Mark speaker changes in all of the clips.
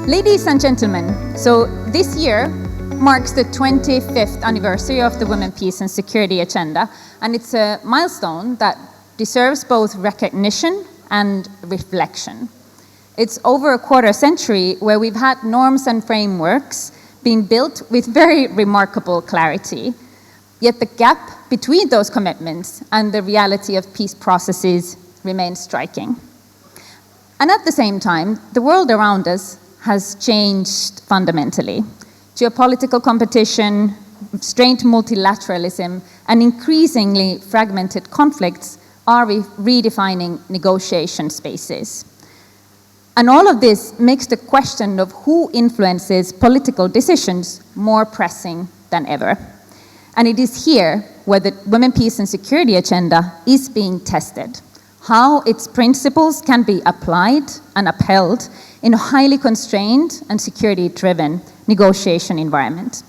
Speaker 1: Ladies and gentlemen, so this year marks the 25th anniversary of the Women, Peace and Security Agenda, and it's a milestone that deserves both recognition and reflection. It's over a quarter century where we've had norms and frameworks being built with very remarkable clarity, yet the gap between those commitments and the reality of peace processes remains striking. And at the same time, the world around us has changed fundamentally. Geopolitical competition, strained multilateralism, and increasingly fragmented conflicts are redefining negotiation spaces. And all of this makes the question of who influences political decisions more pressing than ever. And it is here where the Women, Peace and Security Agenda is being tested, how its principles can be applied and upheld in a highly constrained and security-driven negotiation environment.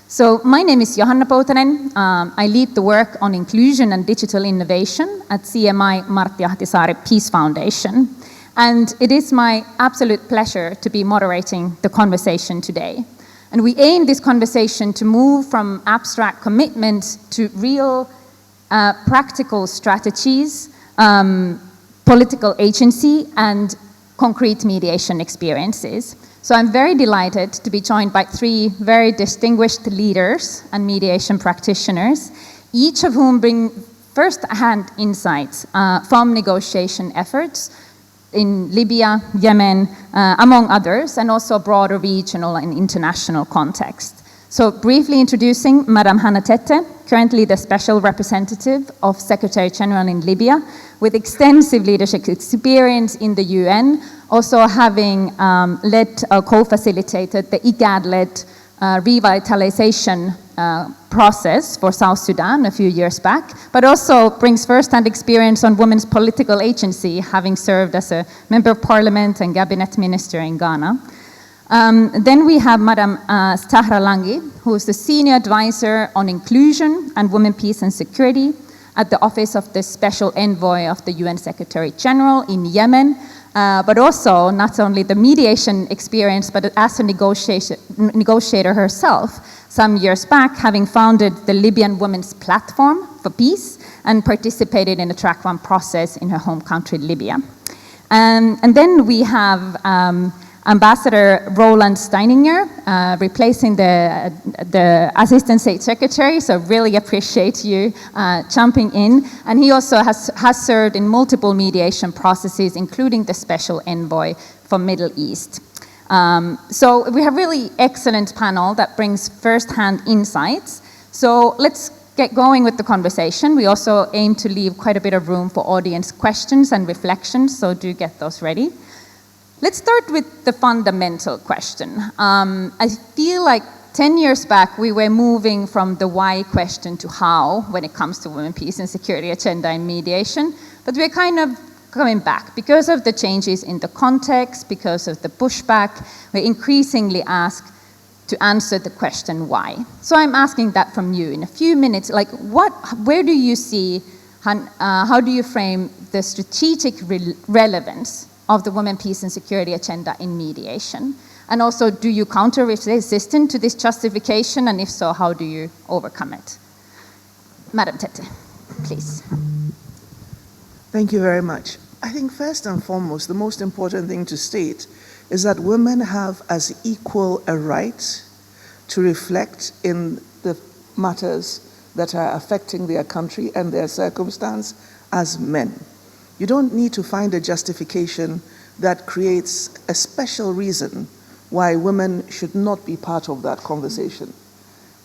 Speaker 1: So my name is Johanna Poutanen. I lead the work on inclusion and digital innovation at CMI Martti Ahtisaari Peace Foundation. And it is my absolute pleasure to be moderating the conversation today. And we aim this conversation to move from abstract commitments to real practical strategies, political agency, and concrete mediation experiences. So I'm very delighted to be joined by three very distinguished leaders and mediation practitioners, each of whom bring first-hand insights from negotiation efforts in Libya, Yemen, among others, and also a broader regional and international context. So briefly introducing Madam Hanna Tetteh, currently the Special Representative of Secretary General in Libya, with extensive leadership experience in the UN, also having led or co-facilitated the IGAD-led revitalization process for South Sudan a few years back, but also brings first-hand experience on women's political agency, having served as a member of parliament and cabinet minister in Ghana. Then we have Madam Zahra Langhi, who is the Senior Advisor on Inclusion and Women, Peace and Security at the Office of the Special Envoy of the UN Secretary General in Yemen, but also not only the mediation experience, but as a negotiator herself, some years back, having founded the Libyan Women's Platform for Peace and participated in the Track 1 process in her home country, Libya. And then we have Ambassador Roland Steininger, replacing the Assistant State Secretary, so really appreciate you jumping in. And he also has served in multiple mediation processes, including the Special Envoy for Middle East. So we have really excellent panel that brings first-hand insights. So let's get going with the conversation. We also aim to leave quite a bit of room for audience questions and reflections, so do get those ready. Let's start with the fundamental question. I feel like 10 years back, we were moving from the why question to how when it comes to Women, Peace and Security Agenda and mediation, but we're kind of coming back. Because of the changes in the context, because of the pushback, we're increasingly asked to answer the question why. So I'm asking that from you in a few minutes, like where do you see, how do you frame the strategic relevance of the Women, Peace and Security Agenda in mediation? And also, do you counter resistance to this justification? And if so, how do you overcome it? Madam Tetteh, please.
Speaker 2: Thank you very much. I think first and foremost, the most important thing to state is that women have as equal a right to reflect in the matters that are affecting their country and their circumstance as men. You don't need to find a justification that creates a special reason why women should not be part of that conversation.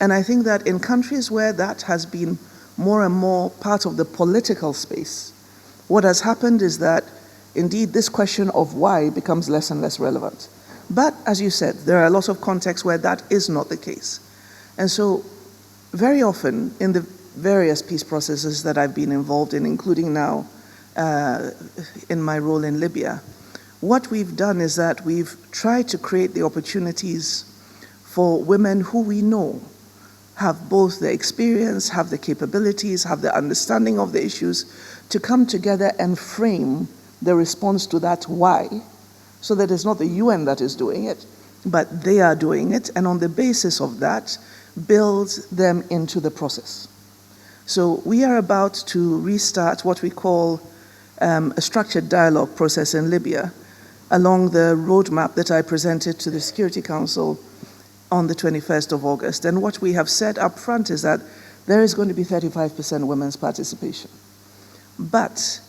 Speaker 2: And I think that in countries where that has been more and more part of the political space, what has happened is that indeed this question of why becomes less and less relevant. But as you said, there are a lot of contexts where that is not the case. And so very often in the various peace processes that I've been involved in, including now in my role in Libya, what we've done is that we've tried to create the opportunities for women who we know have both the experience, have the capabilities, have the understanding of the issues to come together and frame the response to that why so that it's not the UN that is doing it, but they are doing it, and on the basis of that, build them into the process. So we are about to restart what we call a structured dialogue process in Libya along the roadmap that I presented to the Security Council on the 21st of August. And what we have said up front is that there is going to be 35% women's participation. But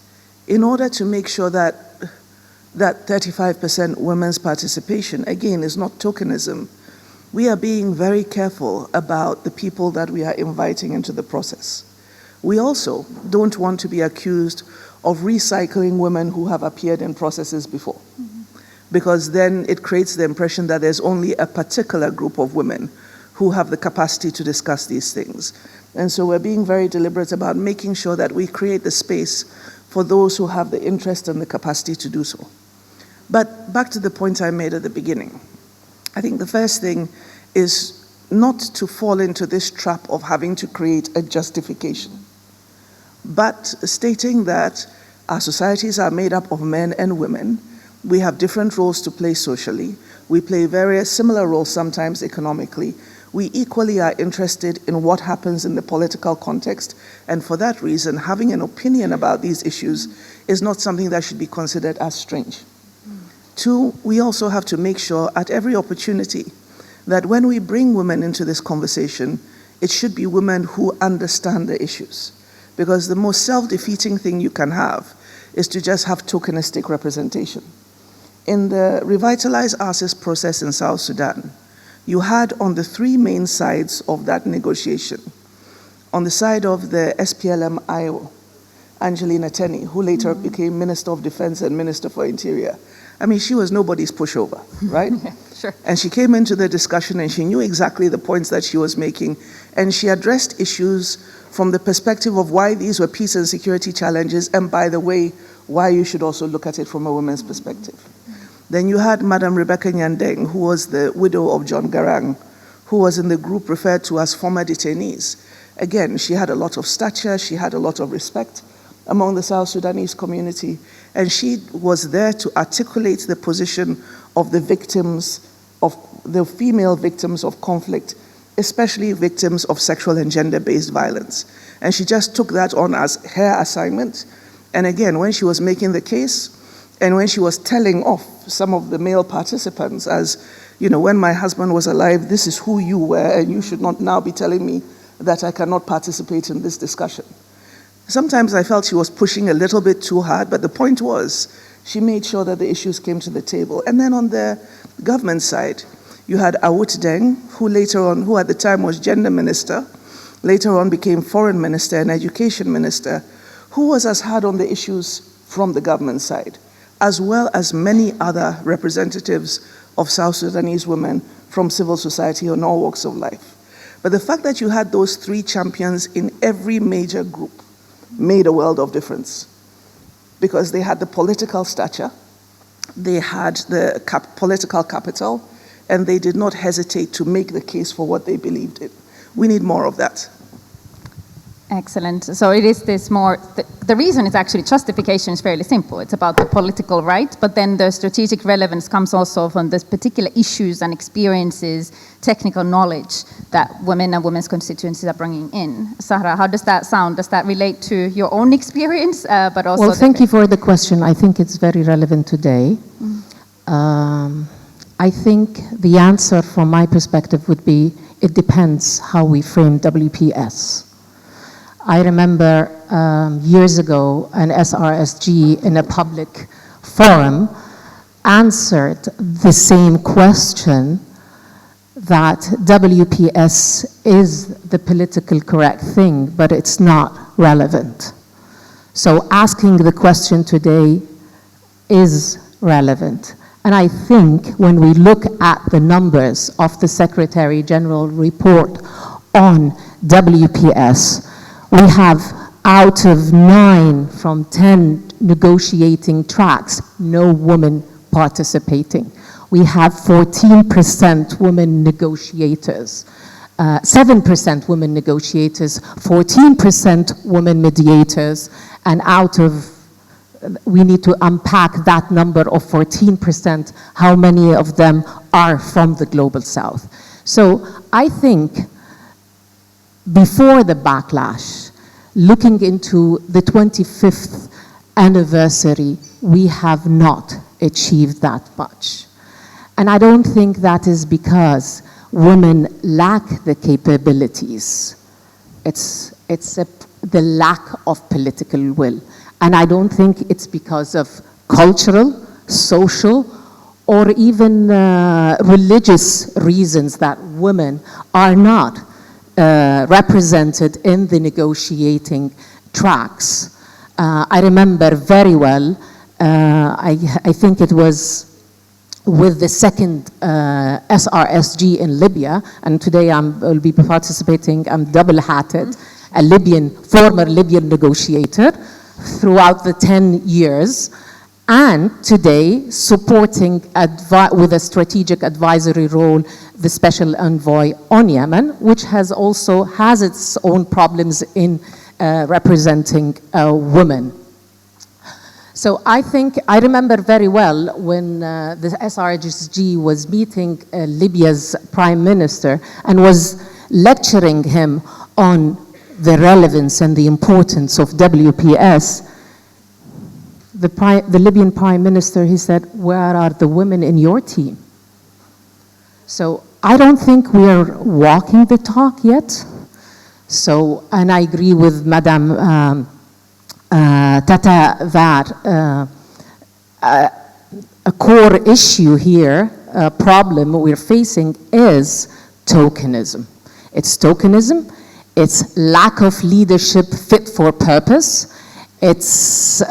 Speaker 2: in order to make sure that that 35% women's participation, again, is not tokenism, we are being very careful about the people that we are inviting into the process. We also don't want to be accused of recycling women who have appeared in processes before, because then it creates the impression that there's only a particular group of women who have the capacity to discuss these things. And so we're being very deliberate about making sure that we create the space for those who have the interest and the capacity to do so. But back to the point I made at the beginning, I think the first thing is not to fall into this trap of having to create a justification, but stating that our societies are made up of men and women. We have different roles to play socially. We play various similar roles sometimes economically. We equally are interested in what happens in the political context, and for that reason, having an opinion about these issues is not something that should be considered as strange. Two, we also have to make sure at every opportunity that when we bring women into this conversation, it should be women who understand the issues. Because the most self-defeating thing you can have is to just have tokenistic representation. In the Revitalize ARCIS process in South Sudan, you had on the three main sides of that negotiation, on the side of the SPLM-IO, Angelina Tenney, who later became Minister of Defense and Minister for Interior. I mean, she was nobody's pushover, right?
Speaker 1: Yeah, sure.
Speaker 2: And she came into the discussion and she knew exactly the points that she was making, and she addressed issues from the perspective of why these were peace and security challenges, and by the way, why you should also look at it from a woman's perspective. Then you had Madam Rebecca Nyandeng, who was the widow of John Garang, who was in the group referred to as former detainees. Again, she had a lot of stature, she had a lot of respect among the South Sudanese community, and she was there to articulate the position of the victims, of the female victims of conflict, especially victims of sexual and gender-based violence. And she just took that on as her assignment. And again, when she was making the case, and when she was telling off some of the male participants as, you know, when my husband was alive, this is who you were, and you should not now be telling me that I cannot participate in this discussion. Sometimes I felt she was pushing a little bit too hard, but the point was, she made sure that the issues came to the table. And then on the government side, you had Awut Deng, who at the time was gender minister, later on became foreign minister and education minister, who was as hard on the issues from the government side, as well as many other representatives of South Sudanese women from civil society in all walks of life. But the fact that you had those three champions in every major group made a world of difference, because they had the political stature, they had the political capital, and they did not hesitate to make the case for what they believed in. We need more of that.
Speaker 1: Excellent. So it is this more, the reason is actually justification is fairly simple. It's about the political right, but then the strategic relevance comes also from the particular issues and experiences, technical knowledge that women and women's constituencies are bringing in. Zahra, how does that sound? Does that relate to your own experience, but also?
Speaker 3: Well, thank you for the question. I think it's very relevant today. I think the answer from my perspective would be, it depends how we frame WPS. I remember years ago, an SRSG in a public forum answered the same question, that WPS is the politically correct thing, but it's not relevant. So asking the question today is relevant. And I think when we look at the numbers of the Secretary General report on WPS, we have out of 9 from 10 negotiating tracks, no women participating. We have 14% women negotiators, 7% women negotiators, 14% women mediators, and out of we need to unpack that number of 14%, how many of them are from the global south. So I think before the backlash, looking into the 25th anniversary, we have not achieved that much. And I don't think that is because women lack the capabilities. It's the lack of political will. And I don't think it's because of cultural, social, or even religious reasons that women are not represented in the negotiating tracks. I remember very well, I think it was with the second SRSG in Libya, and today will be participating, I'm double-hatted, a former Libyan negotiator throughout the 10 years, and today supporting with a strategic advisory role the special envoy on Yemen, which has its own problems in representing women. So I remember very well when the SRSG was meeting Libya's prime minister and was lecturing him on the relevance and the importance of WPS. The Libyan prime minister, he said, where are the women in your team? So I don't think we are walking the talk yet. So, and I agree with Madam Tetteh that a core issue here, a problem we're facing is tokenism. It's tokenism, it's lack of leadership fit for purpose, it's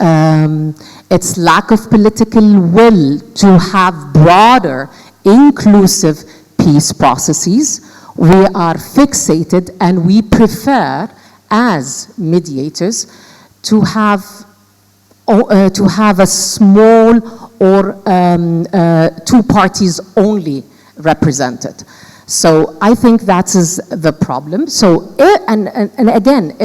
Speaker 3: lack of political will to have broader, inclusive peace processes. We are fixated and we prefer, as mediators, to have a small or two parties only represented. So I think that is the problem. So, and again,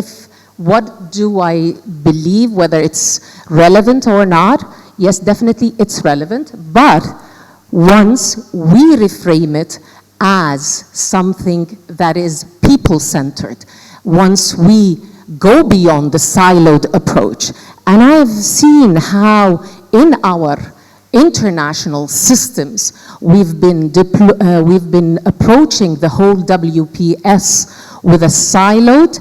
Speaker 3: what do I believe, whether it's relevant or not? Yes, definitely it's relevant, but once we reframe it as something that is people-centered, once we go beyond the siloed approach, and I've seen how in our international systems we've been approaching the whole WPS with a siloed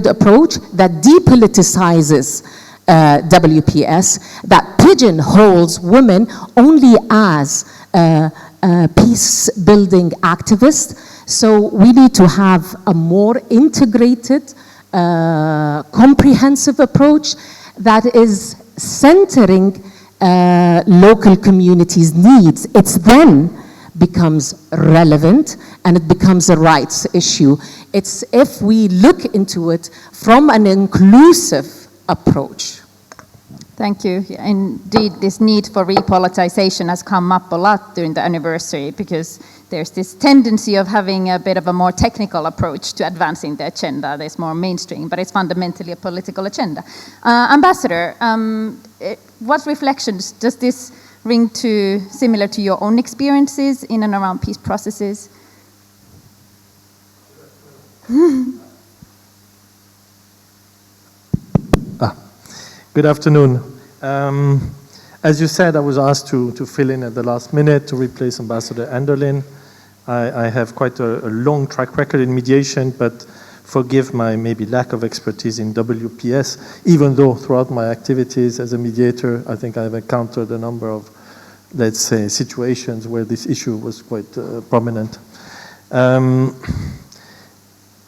Speaker 3: approach that depoliticizes WPS, that pigeonholes women only as peace-building activists. So we need to have a more integrated, comprehensive approach that is centering local communities' needs. It then becomes relevant and it becomes a rights issue. It's if we look into it from an inclusive approach.
Speaker 1: Thank you. Indeed, this need for repoliticization has come up a lot during the anniversary because there's this tendency of having a bit of a more technical approach to advancing the agenda. There's more mainstream, but it's fundamentally a political agenda. Ambassador, what reflections does this ring to similar to your own experiences in and around peace processes?
Speaker 4: Good afternoon. As you said, I was asked to fill in at the last minute to replace Ambassador Enderlin. I have quite a long track record in mediation, but forgive my maybe lack of expertise in WPS, even though throughout my activities as a mediator, I think I've encountered a number of, let's say, situations where this issue was quite prominent.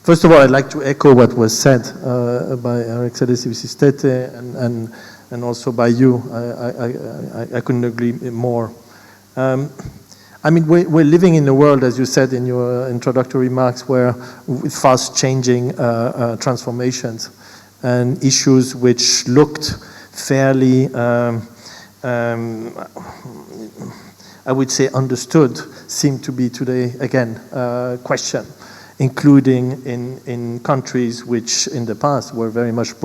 Speaker 4: First of all, I'd like to echo what was said by Her Excellency Mrs. Tetteh and also by you. I couldn't agree more. I mean, we're living in a world, as you said in your introductory remarks, where with fast-changing transformations and issues which looked fairly, I would say, understood, seem to be today, again, questioned including in countries which in the past were very much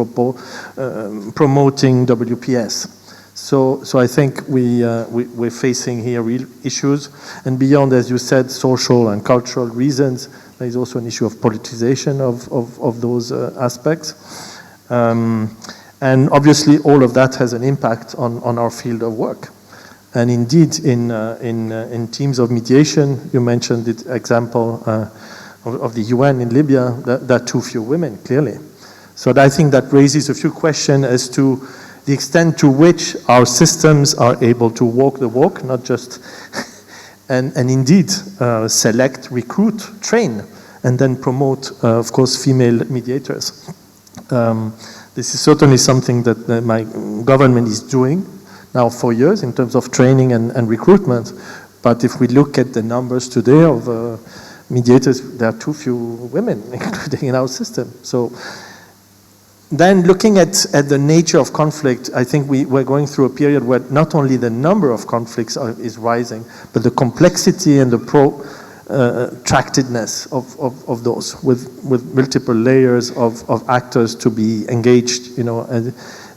Speaker 4: promoting WPS. So I think we're facing here real issues, and beyond, as you said, social and cultural reasons, there is also an issue of politicization of those aspects. And obviously all of that has an impact on our field of work. And indeed, in teams of mediation, you mentioned the example of the UN in Libya, there are too few women, clearly. So I think that raises a few questions as to the extent to which our systems are able to walk the walk, not just, and indeed select, recruit, train, and then promote, of course, female mediators. This is certainly something that my government is doing now for years in terms of training and recruitment. But if we look at the numbers today of mediators, there are too few women, including in our system. So then looking at the nature of conflict, I think we're going through a period where not only the number of conflicts is rising, but the complexity and the protractedness of those, with multiple layers of actors to be engaged,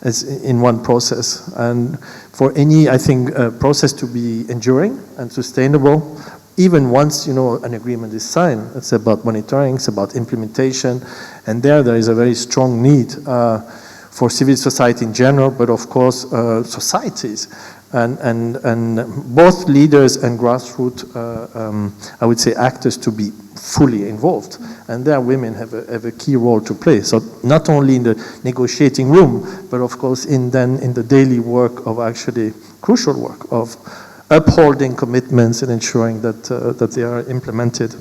Speaker 4: as in one process. And for any, I think, process to be enduring and sustainable, even once, an agreement is signed, it's about monitoring, it's about implementation, and there is a very strong need for civil society in general, but of course societies, and both leaders and grassroots, I would say, actors to be fully involved, and there women have a key role to play. So not only in the negotiating room, but of course in the daily work of actually crucial work of upholding commitments and ensuring that they are implemented.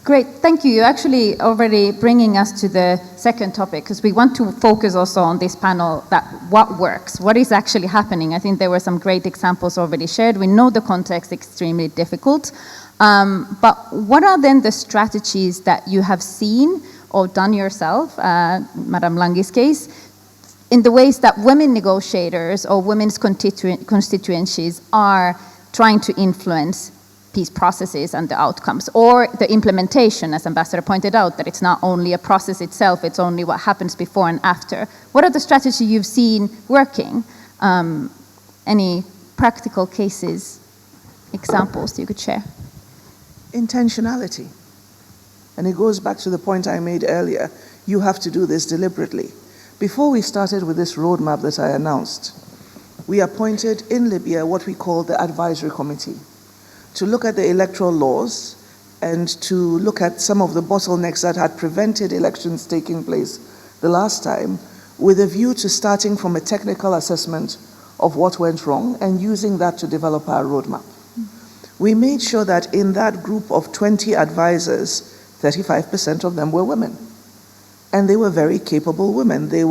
Speaker 1: Great, thank you. You're actually already bringing us to the second topic, because we want to focus also on this panel that what works, what is actually happening. I think there were some great examples already shared. We know the context is extremely difficult, but what are then the strategies that you have seen or done yourself, Madame Langhi's case, in the ways that women negotiators or women's constituencies are trying to influence peace processes and the outcomes, or the implementation, as Ambassador pointed out, that it's not only a process itself, it's only what happens before and after. What are the strategies you've seen working? Any practical cases, examples you could share?
Speaker 2: Intentionality. And it goes back to the point I made earlier. You have to do this deliberately. Before we started with this roadmap that I announced, we appointed in Libya what we call the advisory committee to look at the electoral laws and to look at some of the bottlenecks that had prevented elections taking place the last time, with a view to starting from a technical assessment of what went wrong and using that to develop our roadmap. We made sure that in that group of 20 advisors, 35% of them were women. And they were very capable women. They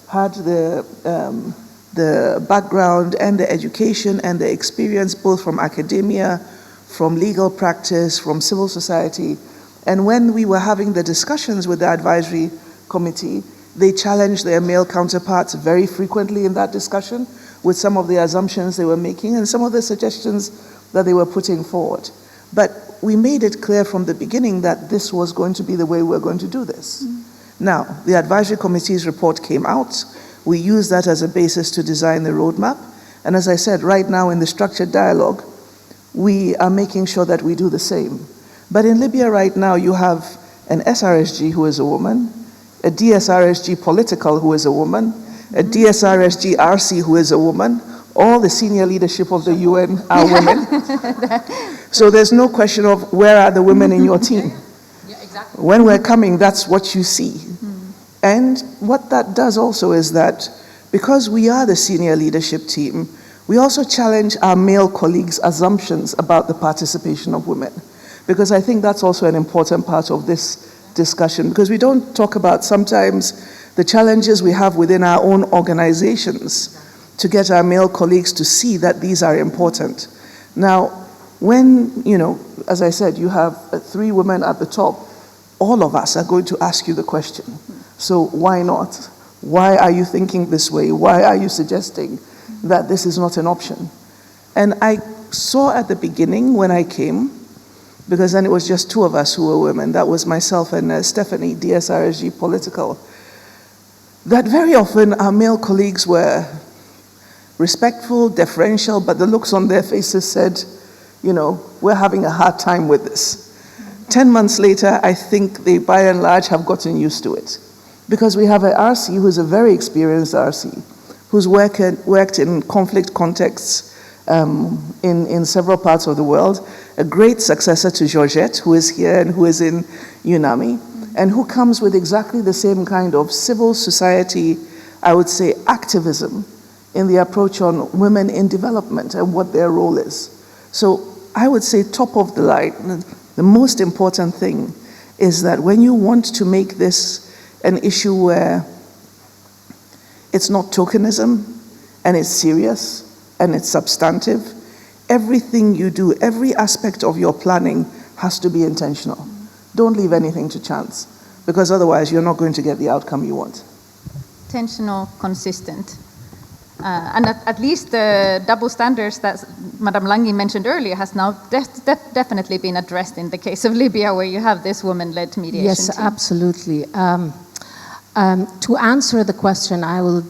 Speaker 2: had the background and the education and the experience both from academia, from legal practice, from civil society. And when we were having the discussions with the advisory committee, they challenged their male counterparts very frequently in that discussion with some of the assumptions they were making and some of the suggestions that they were putting forward. But we made it clear from the beginning that this was going to be the way we were going to do this. Now, the advisory committee's report came out. We used that as a basis to design the roadmap. And as I said, right now in the structured dialogue, we are making sure that we do the same. But in Libya right now, you have an SRSG who is a woman, a DSRSG political who is a woman, a DSRSG RC who is a woman. All the senior leadership of the UN are women. So there's no question of where are the women in your team.
Speaker 1: Yeah, exactly.
Speaker 2: When we're coming, that's what you see. And what that does also is that because we are the senior leadership team, we also challenge our male colleagues' assumptions about the participation of women. Because I think that's also an important part of this discussion, because we don't talk about sometimes the challenges we have within our own organizations to get our male colleagues to see that these are important. Now, when, as I said, you have 3 women at the top, all of us are going to ask you the question. So why not? Why are you thinking this way? Why are you suggesting that this is not an option? And I saw at the beginning when I came because then it was just two of us who were women. That was myself and Stephanie, DSRSG Political. That very often our male colleagues were respectful, deferential, but the looks on their faces said, you know, we're having a hard time with this. 10 months later, I think they, by and large, have gotten used to it. Because we have an RC who's a very experienced RC, who's worked in conflict contexts in several parts of the world, a great successor to Georgette, who is here and who is in UNAMI, and who comes with exactly the same kind of civil society, I would say, activism in the approach on women in development and what their role is. So I would say top of the line, the most important thing is that when you want to make this an issue where it's not tokenism and it's serious and it's substantive, everything you do, every aspect of your planning has to be intentional. Don't leave anything to chance, because otherwise you're not going to get the outcome you want.
Speaker 1: Intentional, consistent. And at least the double standards that Madame Langhi mentioned earlier has now definitely been addressed in the case of Libya, where you have this woman-led mediation.
Speaker 3: Yes,
Speaker 1: team.
Speaker 3: absolutely. To answer the question, I will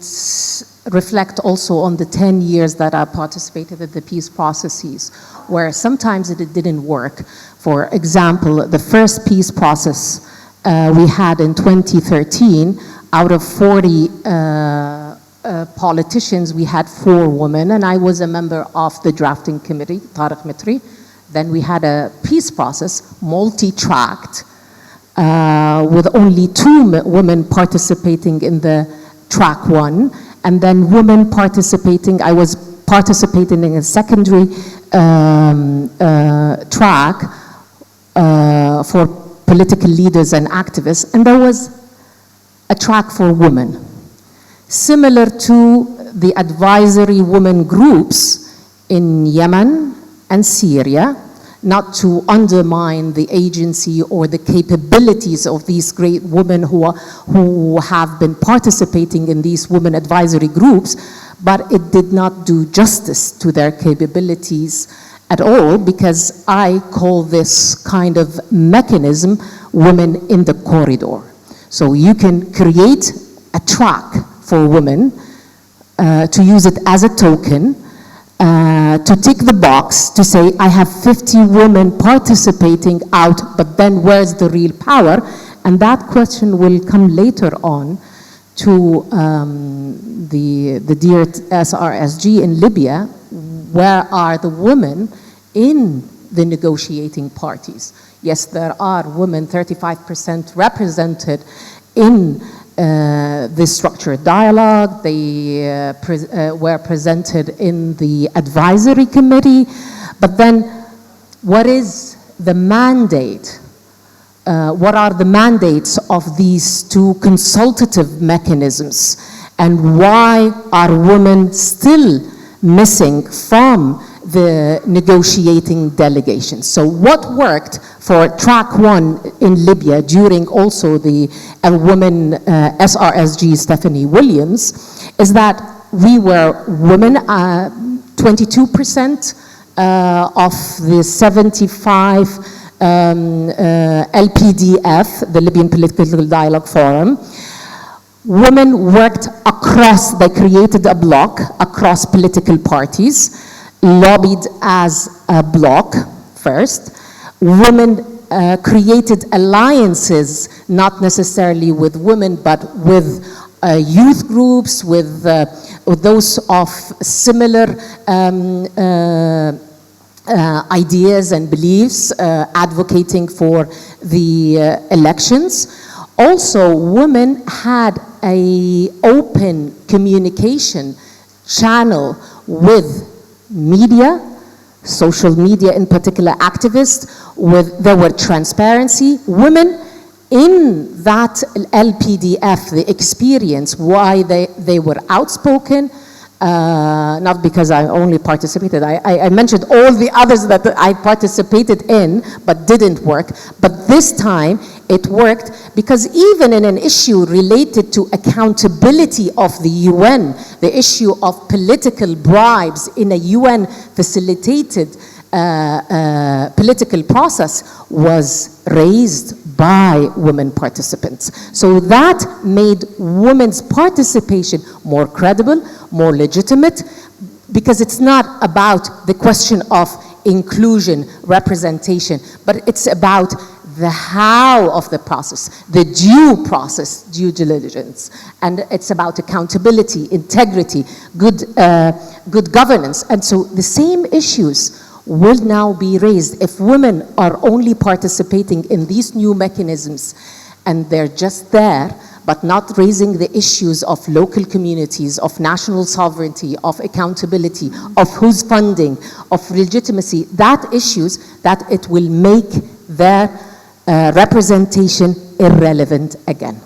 Speaker 3: reflect also on the 10 years that I participated in the peace processes, where sometimes it didn't work. For example, the first peace process we had in 2013, out of 40 politicians, we had 4 women, and I was a member of the drafting committee, Tariq Mitri. Then we had a peace process, multi-tracked, with only 2 women participating in the track 1, and then women participating. I was participating in a secondary track for political leaders and activists, and there was a track for women. Similar to the advisory women groups in Yemen and Syria, not to undermine the agency or the capabilities of these great women who have been participating in these women advisory groups, but it did not do justice to their capabilities at all, because I call this kind of mechanism women in the corridor. So you can create a track for women to use it as a token, to tick the box to say, I have 50 women participating out, but then where's the real power? And that question will come later on to the dear SRSG in Libya. Where are the women in the negotiating parties? Yes, there are women, 35% represented in the structured dialogue. They were presented in the advisory committee. But then what is the mandate? What are the mandates of these 2 consultative mechanisms? And why are women still missing from the negotiating delegations? So what worked for track 1 in Libya during also the women SRSG Stephanie Williams is that we were women, 22% of the 75 LPDF, the Libyan Political Dialogue Forum. Women worked across, they created a bloc across political parties, lobbied as a bloc first. Women created alliances, not necessarily with women, but with youth groups, with those of similar ideas and beliefs, advocating for the elections. Also, women had an open communication channel with media, social media in particular, activists, there were transparency. Women in that LPDF, the experience, why they were outspoken, not because I only participated. I mentioned all the others that I participated in but didn't work. But this time it worked because even in an issue related to accountability of the UN, the issue of political bribes in a UN facilitated political process was raised by women participants. So that made women's participation more credible, more legitimate, because it's not about the question of inclusion, representation, but it's about the how of the process, the due process, due diligence. And it's about accountability, integrity, good governance. And so the same issues will now be raised if women are only participating in these new mechanisms and they're just there, but not raising the issues of local communities, of national sovereignty, of accountability, of who's funding, of legitimacy, that issues, that it will make their representation irrelevant again.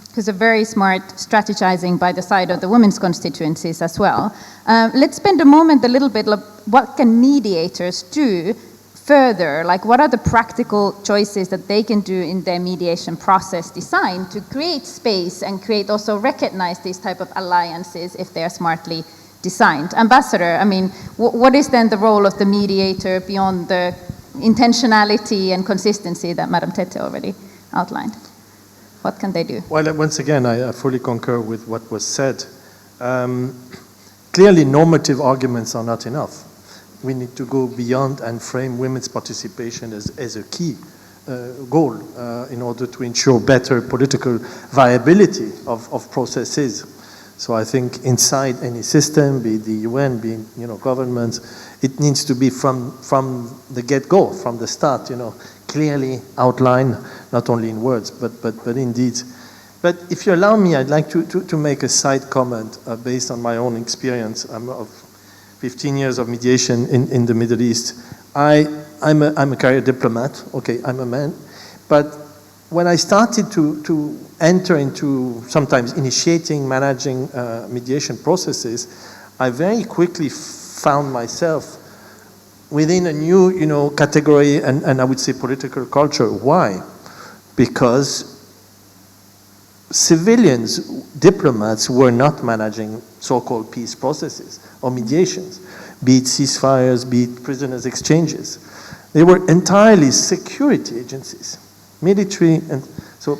Speaker 1: Because a very smart strategizing by the side of the women's constituencies as well. Let's spend a moment a little bit of what can mediators do further, like what are the practical choices that they can do in their mediation process design to create space and create also recognize these type of alliances if they are smartly designed. Ambassador, I mean, what is then the role of the mediator beyond the intentionality and consistency that Madam Tetteh already outlined? What can they do?
Speaker 4: Well, once again, I fully concur with what was said. Clearly, normative arguments are not enough. We need to go beyond and frame women's participation as a key goal in order to ensure better political viability of processes. So I think inside any system, be it the UN, be it, governments, it needs to be from the get-go, from the start, clearly outlined, not only in words, but in deeds. But if you allow me, I'd like to make a side comment based on my own experience of 15 years of mediation in the Middle East. I'm a career diplomat, okay, I'm a man, but when I started to enter into sometimes initiating, managing mediation processes, I very quickly found myself within a new, category and I would say political culture. Why? Because civilians, diplomats were not managing so-called peace processes or mediations, be it ceasefires, be it prisoners exchanges. They were entirely security agencies, military and so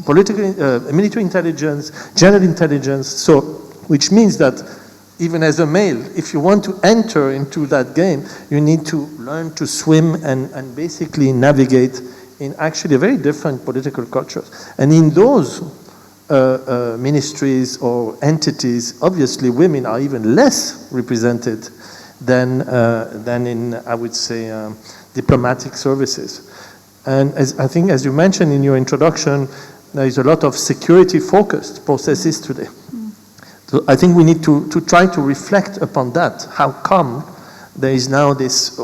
Speaker 4: political, military intelligence, general intelligence. So, which means that even as a male, if you want to enter into that game, you need to learn to swim and basically navigate in actually a very different political culture. And in those ministries or entities, obviously women are even less represented than in, I would say, diplomatic services. And I think, as you mentioned in your introduction, there is a lot of security-focused processes today. So I think we need to try to reflect upon that. How come there is now this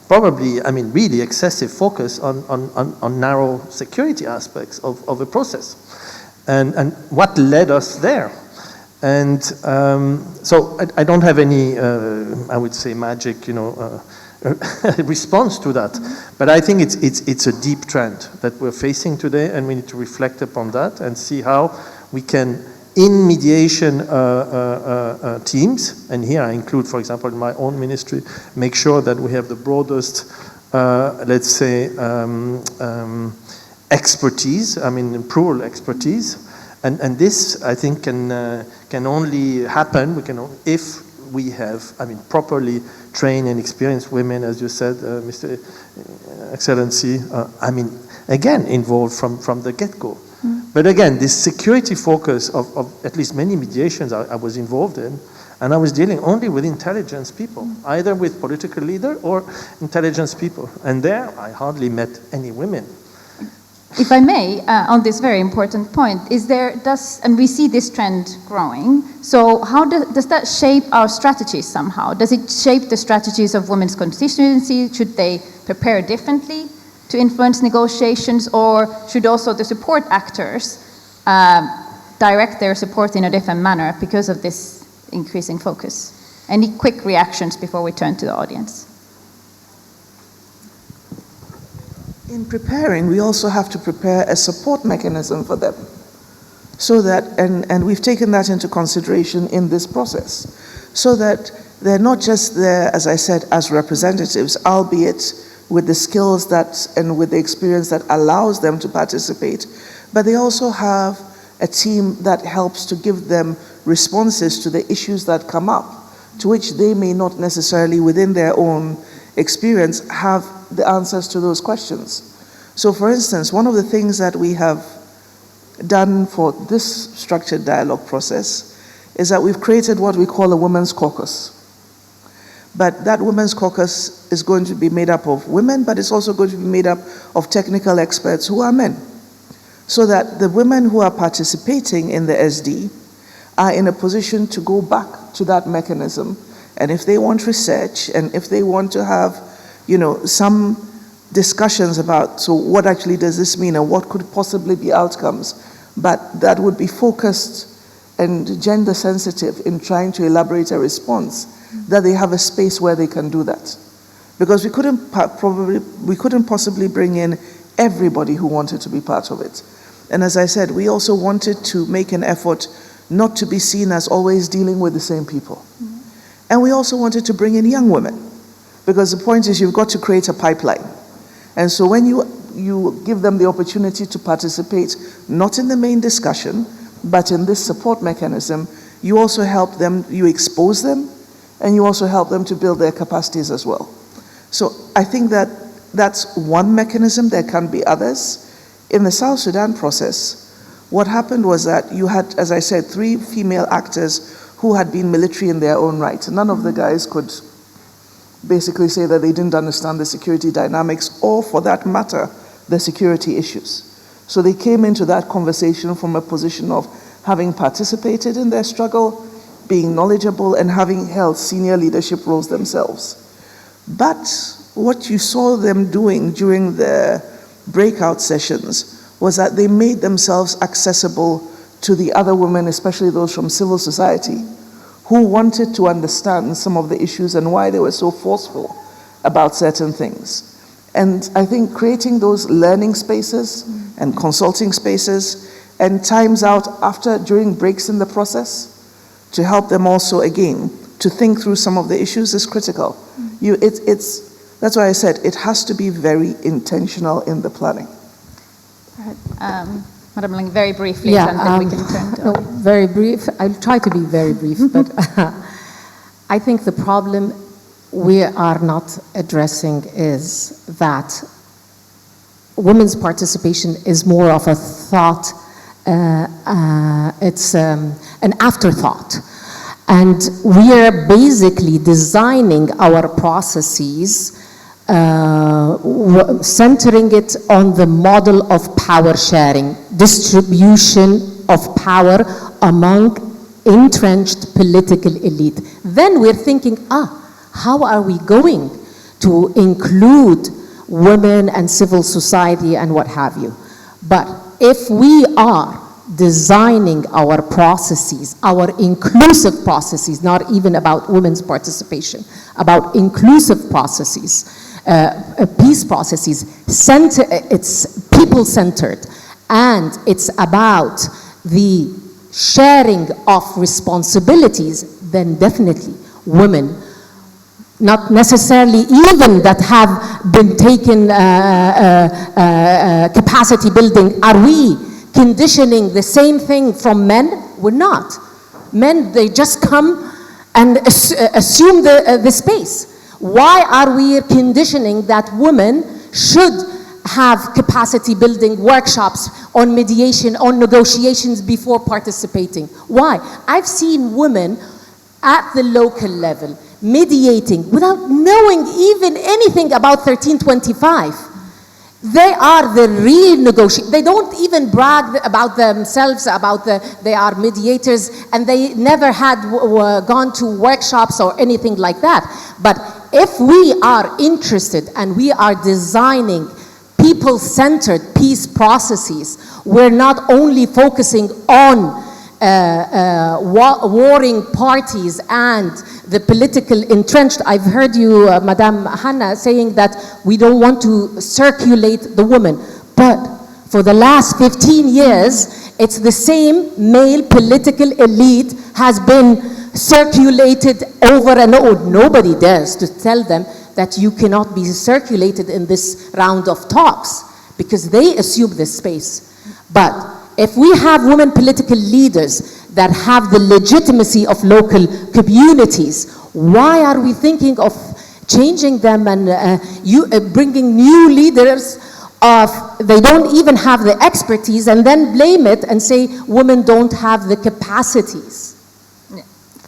Speaker 4: probably, really excessive focus on narrow security aspects of a process? And what led us there? And so I don't have any, I would say, magic, response to that. But I think it's a deep trend that we're facing today, and we need to reflect upon that and see how we can, in mediation teams, and here I include, for example, in my own ministry, make sure that we have the broadest, let's say, expertise, plural expertise. And this, I think, can only happen, if we have, properly trained and experienced women, as you said, Mr. Excellency, again, involved from the get-go. But again, this security focus of at least many mediations I was involved in, and I was dealing only with intelligence people, either with political leader or intelligence people. And there, I hardly met any women.
Speaker 1: If I may, on this very important point, and we see this trend growing, so how does that shape our strategies somehow? Does it shape the strategies of women's constituency? Should they prepare differently to influence negotiations, or should also the support actors direct their support in a different manner because of this increasing focus? Any quick reactions before we turn to the audience?
Speaker 2: In preparing, we also have to prepare a support mechanism for them. so that, and we've taken that into consideration in this process, so that they're not just there, as I said, as representatives, albeit with the skills that and with the experience that allows them to participate, but they also have a team that helps to give them responses to the issues that come up, to which they may not necessarily within their own experience have the answers to those questions. So for instance, one of the things that we have done for this structured dialogue process is that we've created what we call a women's caucus. But that women's caucus is going to be made up of women, but it's also going to be made up of technical experts who are men. So that the women who are participating in the SD are in a position to go back to that mechanism. And if they want research, and if they want to have, some discussions about, so what actually does this mean, and what could possibly be outcomes, but that would be focused and gender sensitive in trying to elaborate a response, that they have a space where they can do that. Because we couldn't possibly bring in everybody who wanted to be part of it. And as I said, we also wanted to make an effort not to be seen as always dealing with the same people. Mm-hmm. And we also wanted to bring in young women, because the point is you've got to create a pipeline. And so when you give them the opportunity to participate, not in the main discussion, but in this support mechanism, you also help them, you expose them, and you also help them to build their capacities as well. So I think that that's one mechanism. There can be others. In the South Sudan process, what happened was that you had, as I said, 3 female actors who had been military in their own right. None of the guys could basically say that they didn't understand the security dynamics, or for that matter, the security issues. So they came into that conversation from a position of having participated in their struggle, being knowledgeable, and having held senior leadership roles themselves. But what you saw them doing during the breakout sessions was that they made themselves accessible to the other women, especially those from civil society, who wanted to understand some of the issues and why they were so forceful about certain things. And I think creating those learning spaces and consulting spaces and times out during breaks in the process to help them also, again, to think through some of the issues is critical. That's why I said it has to be very intentional in the planning.
Speaker 1: Madam Langhi, very briefly, and then we can turn to...
Speaker 3: No, very brief. I'll try to be very brief, but I think the problem we are not addressing is that women's participation is more of a thought, it's an afterthought. And we are basically designing our processes centering it on the model of power sharing, distribution of power among entrenched political elite. Then we're thinking, how are we going to include women and civil society and what have you? But if we are designing our processes, our inclusive processes, not even about women's participation, about inclusive processes, peace processes, it's people-centered, and it's about the sharing of responsibilities, then definitely women, not necessarily even that have been taken capacity building, are we conditioning the same thing from men? We're not. Men, they just come and assume the space. Why are we conditioning that women should have capacity building workshops on mediation, on negotiations before participating? Why? I've seen women at the local level mediating without knowing even anything about 1325. They are the real negotiators. They don't even brag about themselves, they are mediators, and they never had gone to workshops or anything like that. But if we are interested and we are designing people-centered peace processes, we're not only focusing on warring parties and the political entrenched. I've heard you, Madam Hanna, saying that we don't want to circulate the women. But For the last 15 years, it's the same male political elite has been circulated over and over. Nobody dares to tell them that you cannot be circulated in this round of talks because they assume this space. But if we have women political leaders that have the legitimacy of local communities, why are we thinking of changing them and bringing new leaders they don't even have the expertise and then blame it and say women don't have the capacities?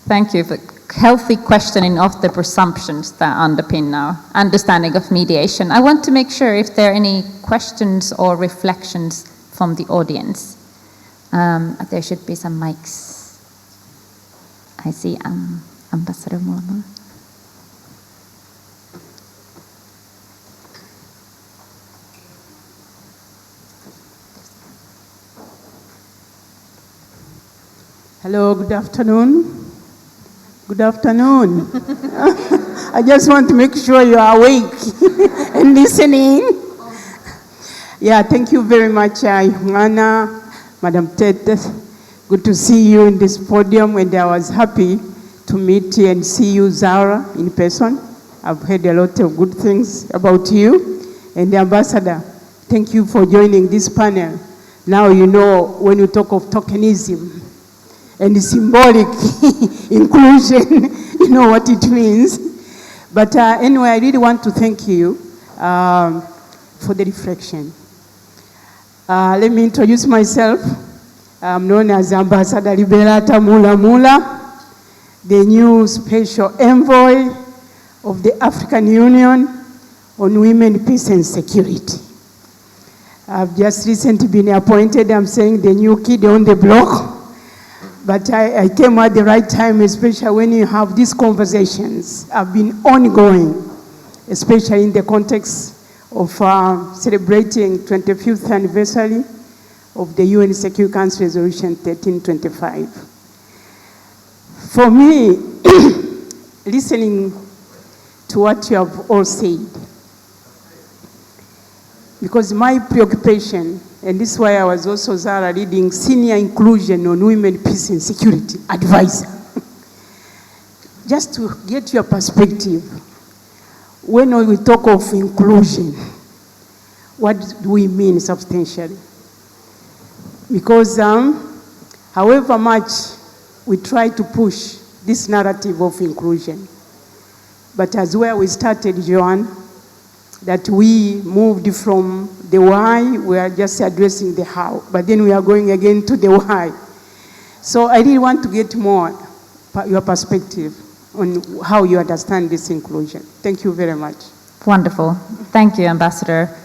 Speaker 1: Thank you for healthy questioning of the presumptions that underpin our understanding of mediation. I want to make sure if there are any questions or reflections from the audience. There should be some mics. I see Ambassador Mono.
Speaker 5: Hello, good afternoon. Good afternoon. I just want to make sure you are awake and listening. Yeah, thank you very much, Johanna, Madam Tetteh. Good to see you in this podium, and I was happy to meet you and see you, Zahra, in person. I've heard a lot of good things about you. And the Ambassador, thank you for joining this panel. Now you know when you talk of tokenism and symbolic inclusion, you know what it means. But anyway, I really want to thank you for the reflection. Let me introduce myself. I'm known as Ambassador Liberata Mula Mula, the new special envoy of the African Union on women, peace and security. I've just recently been appointed, I'm saying the new kid on the block. But I came at the right time, especially when you have these conversations have been ongoing, especially in the context of celebrating 25th anniversary of the UN Security Council Resolution 1325. For me, listening to what you have all said, because my preoccupation, and this is why I was also, Zahra, leading Senior Inclusion on Women, Peace and Security Advisor. Just to get your perspective, when we talk of inclusion, what do we mean substantially? Because however much we try to push this narrative of inclusion, but as where we started, Johan, that we moved from the why, we are just addressing the how, but then we are going again to the why. So I really want to get more your perspective on how you understand this inclusion. Thank you very much.
Speaker 1: Wonderful. Thank you, Ambassador.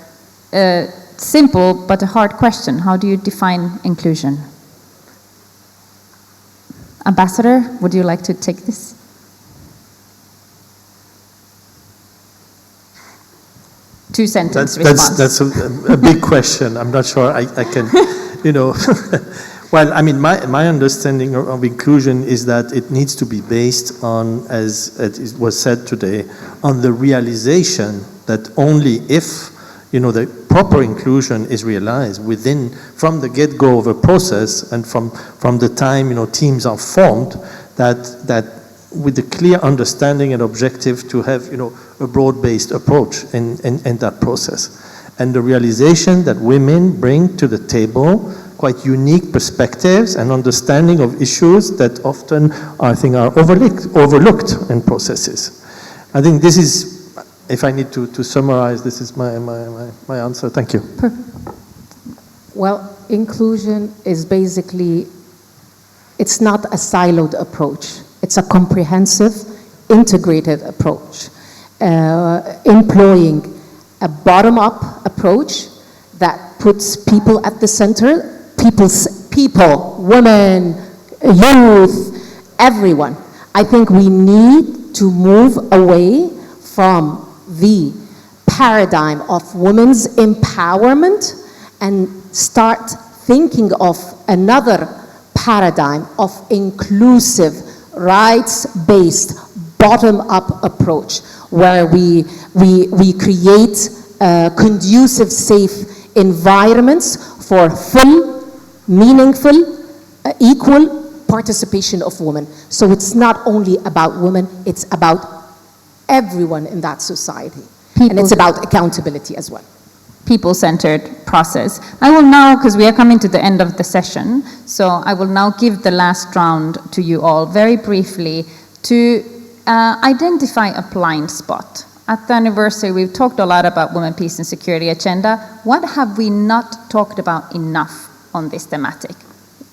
Speaker 1: Simple but a hard question. How do you define inclusion? Ambassador, would you like to take this? Two-sentence response.
Speaker 4: That's a big question. I'm not sure I can, you know. Well, I mean, my understanding of inclusion is that it needs to be based on, as it was said today, on the realization that only if, you know, the proper inclusion is realized from the get-go of a process and from the time, you know, teams are formed, that with a clear understanding and objective to have, you know, a broad-based approach in that process. And the realization that women bring to the table quite unique perspectives and understanding of issues that often, I think, are overlooked in processes. I think this is, if I need to summarize, this is my answer. Thank you.
Speaker 3: Well, inclusion is basically, it's not a siloed approach. It's a comprehensive, integrated approach, employing a bottom-up approach that puts people at the center, people, women, youth, everyone. I think we need to move away from the paradigm of women's empowerment and start thinking of another paradigm of inclusive, rights-based, bottom-up approach, where we create conducive, safe environments for full, meaningful, equal participation of women. So it's not only about women, it's about everyone in that society. And it's about accountability as well.
Speaker 1: People-centered process. I will now, because we are coming to the end of the session, so I will now give the last round to you all very briefly to identify a blind spot. At the anniversary, we've talked a lot about women, peace and security agenda. What have we not talked about enough on this thematic?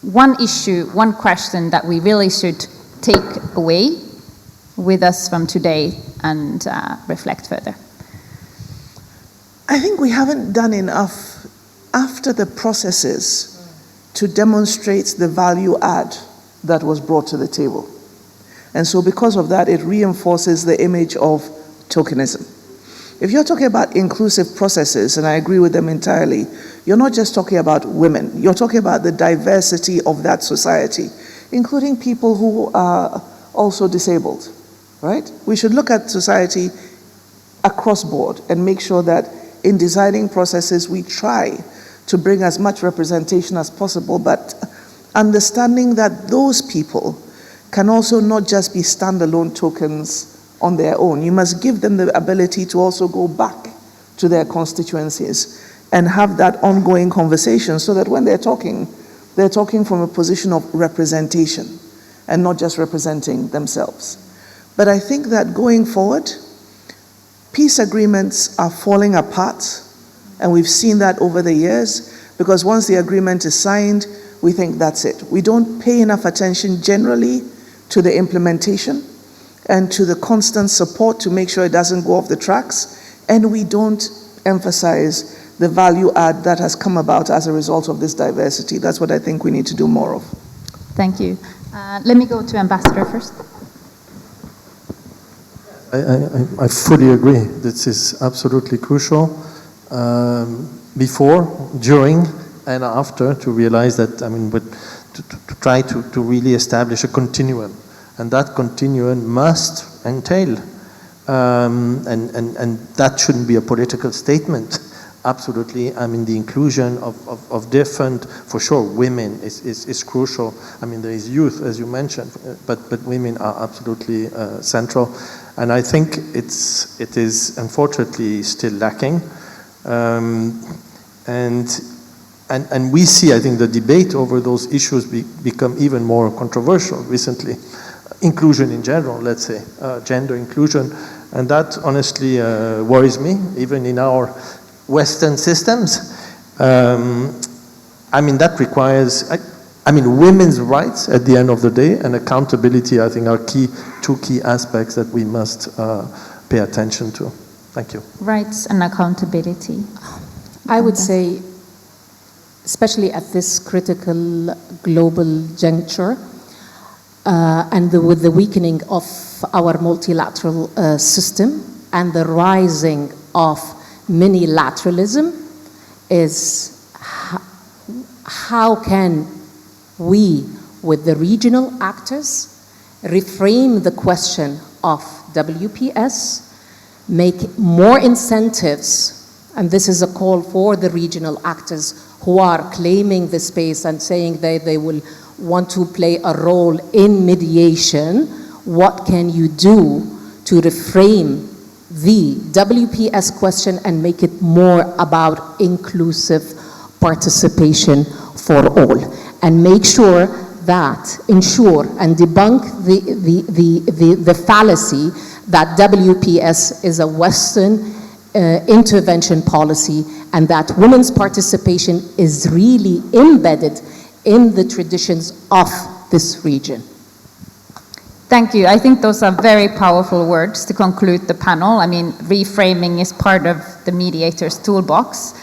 Speaker 1: One issue, one question that we really should take away with us from today and reflect further.
Speaker 2: I think we haven't done enough after the processes to demonstrate the value add that was brought to the table. And so because of that, it reinforces the image of tokenism. If you're talking about inclusive processes, and I agree with them entirely, you're not just talking about women, you're talking about the diversity of that society, including people who are also disabled, right? We should look at society across board and make sure that in designing processes, we try to bring as much representation as possible, but understanding that those people can also not just be standalone tokens on their own. You must give them the ability to also go back to their constituencies and have that ongoing conversation so that when they're talking from a position of representation and not just representing themselves. But I think that going forward, peace agreements are falling apart, and we've seen that over the years, because once the agreement is signed, we think that's it. We don't pay enough attention generally to the implementation and to the constant support to make sure it doesn't go off the tracks, and we don't emphasize the value add that has come about as a result of this diversity. That's what I think we need to do more of. Thank you.
Speaker 1: Let me go to Ambassador first.
Speaker 4: I fully agree. This is absolutely crucial. Before, during, and after, to realize that, to try to really establish a continuum. And that continuum must entail, and that shouldn't be a political statement. Absolutely, the inclusion of different, for sure, women is crucial. There is youth, as you mentioned, but women are absolutely central. And I think it is unfortunately still lacking. And we see, I think, the debate over those issues become even more controversial recently. Inclusion in general, let's say, gender inclusion. And that honestly worries me, even in our Western systems. That requires, women's rights at the end of the day and accountability, I think, are two key aspects that we must pay attention to. Thank you.
Speaker 1: Rights and accountability.
Speaker 3: I would say, especially at this critical global juncture, and with the weakening of our multilateral system and the rising of minilateralism, is how can we, with the regional actors, reframe the question of WPS, make more incentives, and this is a call for the regional actors who are claiming the space and saying they will want to play a role in mediation. What can you do to reframe the WPS question and make it more about inclusive participation for all? And make sure that, ensure and debunk the fallacy that WPS is a Western intervention policy and that women's participation is really embedded in the traditions of this region.
Speaker 1: Thank you. I think those are very powerful words to conclude the panel. Reframing is part of the mediator's toolbox.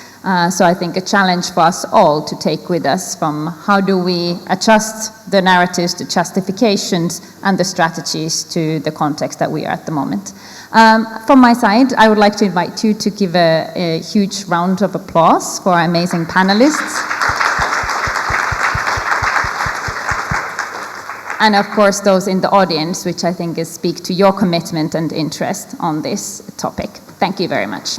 Speaker 1: So I think a challenge for us all to take with us from how do we adjust the narratives, the justifications, and the strategies to the context that we are at the moment. From my side, I would like to invite you to give a huge round of applause for our amazing panelists. And of course, those in the audience, which I think speak to your commitment and interest on this topic. Thank you very much.